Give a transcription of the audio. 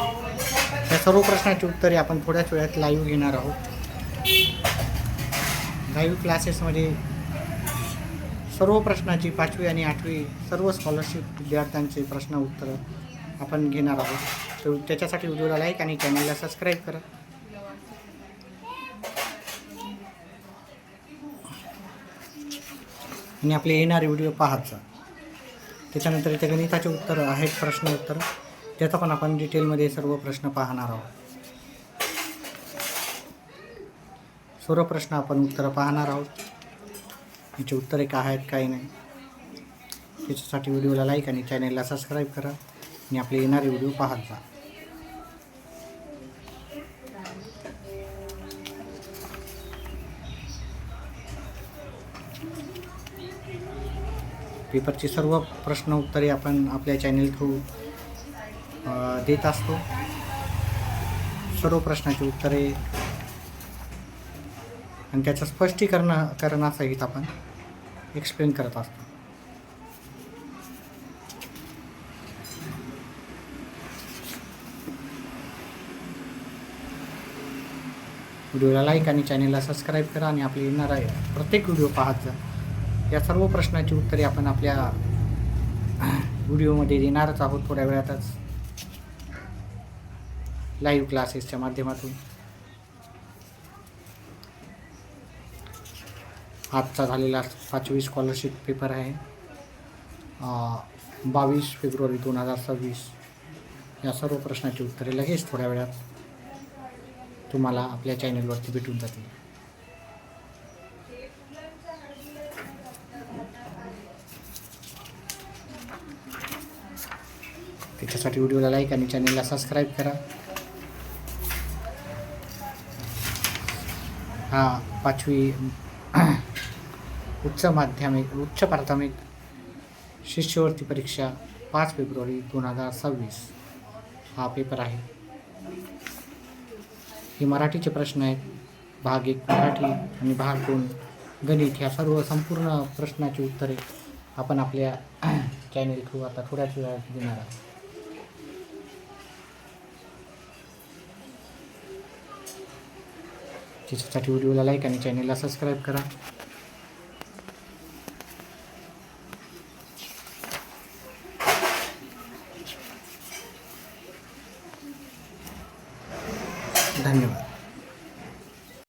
या सर्व प्रश्नाची उत्तरे आपण थोड्याच वेळात लाईव्ह घेणार आहोत. लाईव्ह क्लासेसमध्ये सर्व प्रश्नाची 5वी आणि 8वी सर्व स्कॉलरशिप विद्यार्थ्यांचे प्रश्न उत्तरं आपण घेणार आहोत. तर त्याच्यासाठी व्हिडिओला लाईक आणि चॅनलला सबस्क्राईब करा. आणि आपले येणारे व्हिडिओ पाहायचा. त्याच्यानंतर इथे गणिताचे उत्तर आहेत, प्रश्न उत्तर, त्याचा पण आपण डिटेलमध्ये सर्व प्रश्न पाहणार आहोत. सर्व प्रश्न आपण उत्तरं पाहणार आहोत. याची उत्तरे काय आहेत काय नाही त्याच्यासाठी व्हिडिओला लाईक आणि चॅनलला सबस्क्राईब करा आणि आपले येणारे व्हिडिओ पाहत जा. पेपरची सर्व प्रश्न उत्तरे आपण आपल्या चॅनल थ्रू देत असतो. सर्व प्रश्नाची उत्तरे आणि त्याचं स्पष्टीकरणासहित आपण एक्सप्लेन करत असतो. व्हिडिओला लाईक आणि चॅनलला सबस्क्राईब करा आणि आपले येणारा प्रत्येक व्हिडिओ पाहत जा. या सर्व प्रश्नाची उत्तरे आपण आपल्या व्हिडिओमध्ये देणारच आहोत थोड्या वेळातच लाईव्ह क्लासेसच्या माध्यमातून. आजचा झालेला 5वी स्कॉलरशिप पेपर आहे 22 फेब्रुवारी 2026. या सर्व प्रश्नाची उत्तरे लगेच थोड्या वेळात तुम्हाला आपल्या चॅनलवरती भेटून जातील. त्याच्यासाठी व्हिडिओला लाईक आणि चॅनलला सबस्क्राईब करा. हा 5वी उच्च प्राथमिक शिष्यवृत्ती परीक्षा 5 फेब्रुवारी 2026 हा पेपर आहे. हे मराठीचे प्रश्न आहेत. भाग 1 मराठी आणि भाग 2 गणित. ह्या सर्व संपूर्ण प्रश्नाची उत्तरे आपण आपल्या चॅनल थ्रू आता थोड्याच वेळात देणार आहोत. त्याच्यासाठी व्हिडिओला लाईक आणि चॅनलला सबस्क्राईब करा. धन्यवाद.